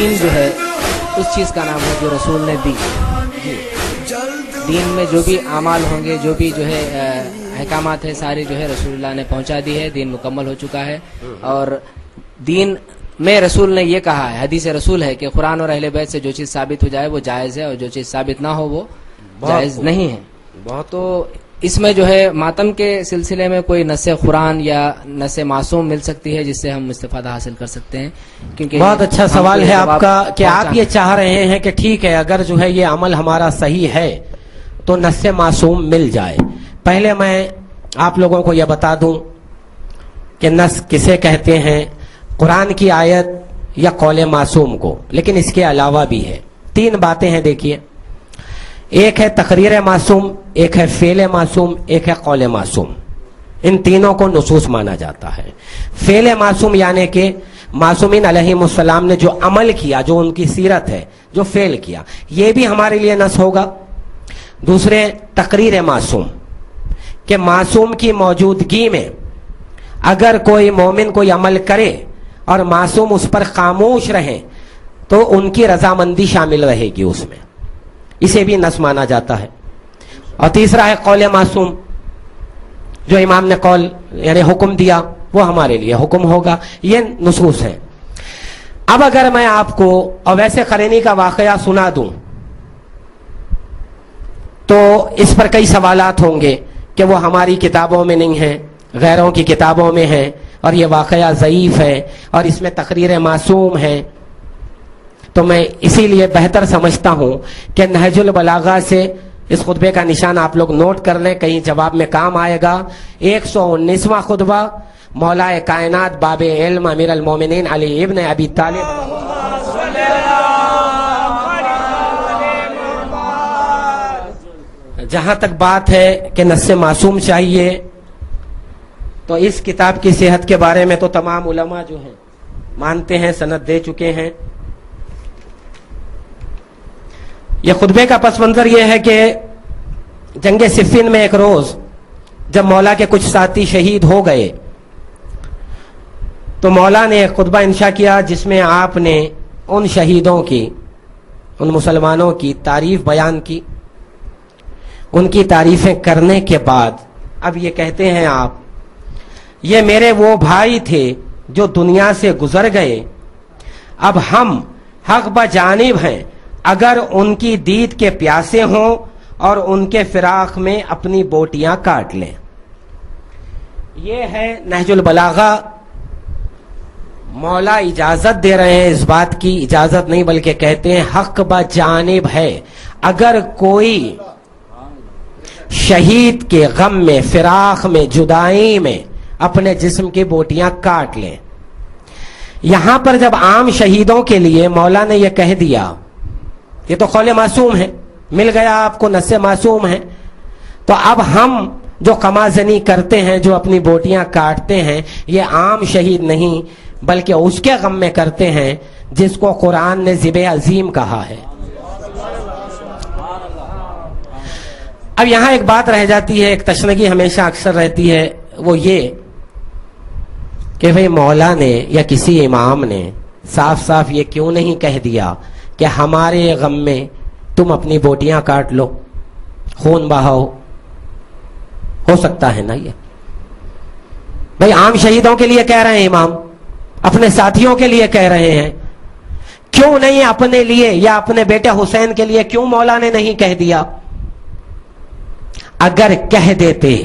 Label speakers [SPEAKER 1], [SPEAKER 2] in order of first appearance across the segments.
[SPEAKER 1] دین جو ہے اس چیز کا نام ہے جو رسول نے دی. دین میں جو بھی اعمال ہوں گے، جو بھی جو ہے احکامات ہے، ساری جو ہے رسول اللہ نے پہنچا دی ہے. دین مکمل ہو چکا ہے. اور دین میں رسول نے یہ کہا ہے، حدیث رسول ہے کہ قرآن اور اہل بیت سے جو چیز ثابت ہو جائے وہ جائز ہے، اور جو چیز ثابت نہ ہو وہ جائز نہیں ہے. تو اس میں جو ہے ماتم کے سلسلے میں کوئی نص قرآن یا نص معصوم مل سکتی ہے جس سے ہم استفادہ حاصل کر سکتے ہیں؟ کیونکہ
[SPEAKER 2] بہت اچھا سوال ہے آپ کا کہ آپ یہ چاہ رہے ہیں کہ ٹھیک ہے اگر جو ہے یہ عمل ہمارا صحیح ہے تو نص معصوم مل جائے. پہلے میں آپ لوگوں کو یہ بتا دوں کہ نص کسے کہتے ہیں، قرآن کی آیت یا قول معصوم کو. لیکن اس کے علاوہ بھی ہے. 3 باتیں ہیں دیکھیے. ایک ہے تقریر معصوم، ایک ہے فعل معصوم، ایک ہے قول معصوم. ان تینوں کو نصوص مانا جاتا ہے. فعل معصوم یعنی کہ معصومین علیہم السلام نے جو عمل کیا، جو ان کی سیرت ہے، جو فعل کیا، یہ بھی ہمارے لیے نص ہوگا. دوسرے تقریر معصوم کہ معصوم کی موجودگی میں اگر کوئی مومن کوئی عمل کرے اور معصوم اس پر خاموش رہے تو ان کی رضامندی شامل رہے گی اس میں. اسے بھی نص مانا جاتا ہے. اور تیسرا ہے قول معصوم، جو امام نے قول یعنی حکم دیا وہ ہمارے لیے حکم ہوگا. یہ نصوص ہیں. اب اگر میں آپ کو اویس قرینی کا واقعہ سنا دوں تو اس پر کئی سوالات ہوں گے کہ وہ ہماری کتابوں میں نہیں ہیں، غیروں کی کتابوں میں ہیں، اور یہ واقعہ ضعیف ہے اور اس میں تقریر معصوم ہے. تو میں اسی لیے بہتر سمجھتا ہوں کہ نہج البلاغہ سے اس خطبے کا نشان آپ لوگ نوٹ کر لیں، کہیں جواب میں کام آئے گا. 119واں خطبہ، مولا کائنات باب علم امیر المومنین علی ابن ابی طالب. جہاں تک بات ہے کہ نص معصوم چاہیے تو اس کتاب کی صحت کے بارے میں تو تمام علماء جو ہیں مانتے ہیں، سند دے چکے ہیں. یہ خطبے کا پس منظر یہ ہے کہ جنگ صفین میں ایک روز جب مولا کے کچھ ساتھی شہید ہو گئے تو مولا نے ایک خطبہ انشا کیا جس میں آپ نے ان شہیدوں کی، ان مسلمانوں کی تعریف بیان کی. ان کی تعریفیں کرنے کے بعد اب یہ کہتے ہیں آپ، یہ میرے وہ بھائی تھے جو دنیا سے گزر گئے، اب ہم حق بجانب ہیں، اگر ان کی دید کے پیاسے ہوں اور ان کے فراق میں اپنی بوٹیاں کاٹ لیں. یہ ہے نہج البلاغہ. مولا اجازت دے رہے ہیں، اس بات کی اجازت نہیں بلکہ کہتے ہیں حق بجانب ہے، اگر کوئی شہید کے غم میں، فراق میں، جدائی میں اپنے جسم کی بوٹیاں کاٹ لیں. یہاں پر جب عام شہیدوں کے لیے مولا نے یہ کہہ دیا، یہ تو قول معصوم ہے، مل گیا آپ کو نص معصوم ہے، تو اب ہم جو قمازنی کرتے ہیں، جو اپنی بوٹیاں کاٹتے ہیں، یہ عام شہید نہیں بلکہ اس کے غم میں کرتے ہیں جس کو قرآن نے ذبح عظیم کہا ہے. اب یہاں ایک بات رہ جاتی ہے، ایک تشنگی ہمیشہ اکثر رہتی ہے، وہ یہ کہ بھئی مولا نے یا کسی امام نے صاف صاف یہ کیوں نہیں کہہ دیا کہ ہمارے غم میں تم اپنی بوٹیاں کاٹ لو، خون بہاؤ. ہو سکتا ہے نا یہ بھئی عام شہیدوں کے لیے کہہ رہے ہیں امام، اپنے ساتھیوں کے لیے کہہ رہے ہیں، کیوں نہیں اپنے لیے یا اپنے بیٹے حسین کے لیے کیوں مولا نے نہیں کہہ دیا؟ اگر کہہ دیتے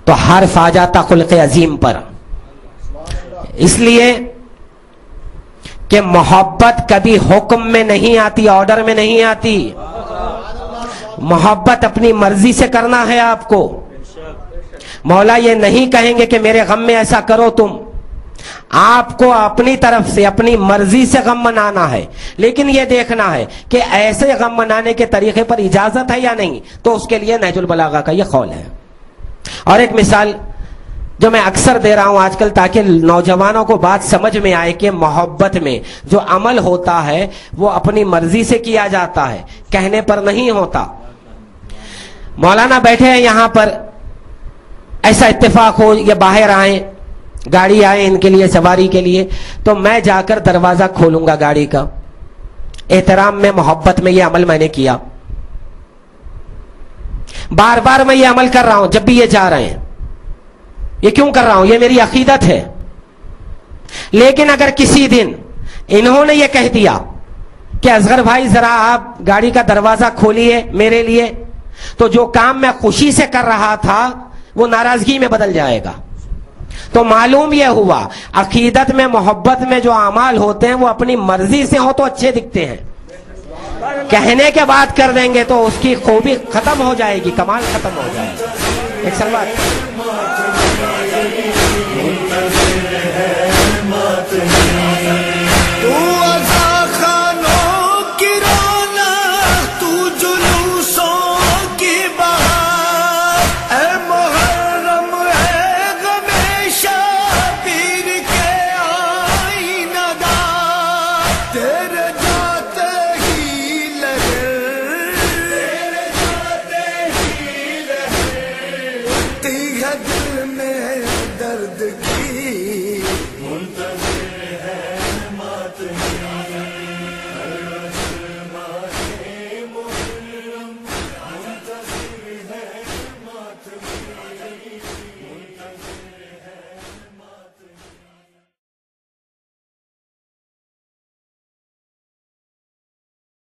[SPEAKER 2] تو حرف آ جاتا خلق عظیم پر. اس لیے کہ محبت کبھی حکم میں نہیں آتی، آرڈر میں نہیں آتی. محبت اپنی مرضی سے کرنا ہے آپ کو. مولا یہ نہیں کہیں گے کہ میرے غم میں ایسا کرو تم، آپ کو اپنی طرف سے اپنی مرضی سے غم منانا ہے، لیکن یہ دیکھنا ہے کہ ایسے غم منانے کے طریقے پر اجازت ہے یا نہیں. تو اس کے لیے نہج البلاغہ کا یہ قول ہے. اور ایک مثال جو میں اکثر دے رہا ہوں آج کل تاکہ نوجوانوں کو بات سمجھ میں آئے کہ محبت میں جو عمل ہوتا ہے وہ اپنی مرضی سے کیا جاتا ہے، کہنے پر نہیں ہوتا. مولانا بیٹھے ہیں یہاں پر، ایسا اتفاق ہو یہ باہر آئیں گاڑی آئے ان کے لیے سواری کے لیے، تو میں جا کر دروازہ کھولوں گا گاڑی کا، احترام میں محبت میں یہ عمل میں نے کیا، بار بار میں یہ عمل کر رہا ہوں جب بھی یہ جا رہے ہیں، یہ کیوں کر رہا ہوں؟ یہ میری عقیدت ہے۔ لیکن اگر کسی دن انہوں نے یہ کہہ دیا کہ اصغر بھائی ذرا آپ گاڑی کا دروازہ کھولیے میرے لیے، تو جو کام میں خوشی سے کر رہا تھا وہ ناراضگی میں بدل جائے گا۔ تو معلوم یہ ہوا عقیدت میں محبت میں جو اعمال ہوتے ہیں وہ اپنی مرضی سے ہو تو اچھے دکھتے ہیں، کہنے کے بعد کر دیں گے تو اس کی خوبی ختم ہو جائے گی، کمال ختم ہو جائے گا۔ ایک سوال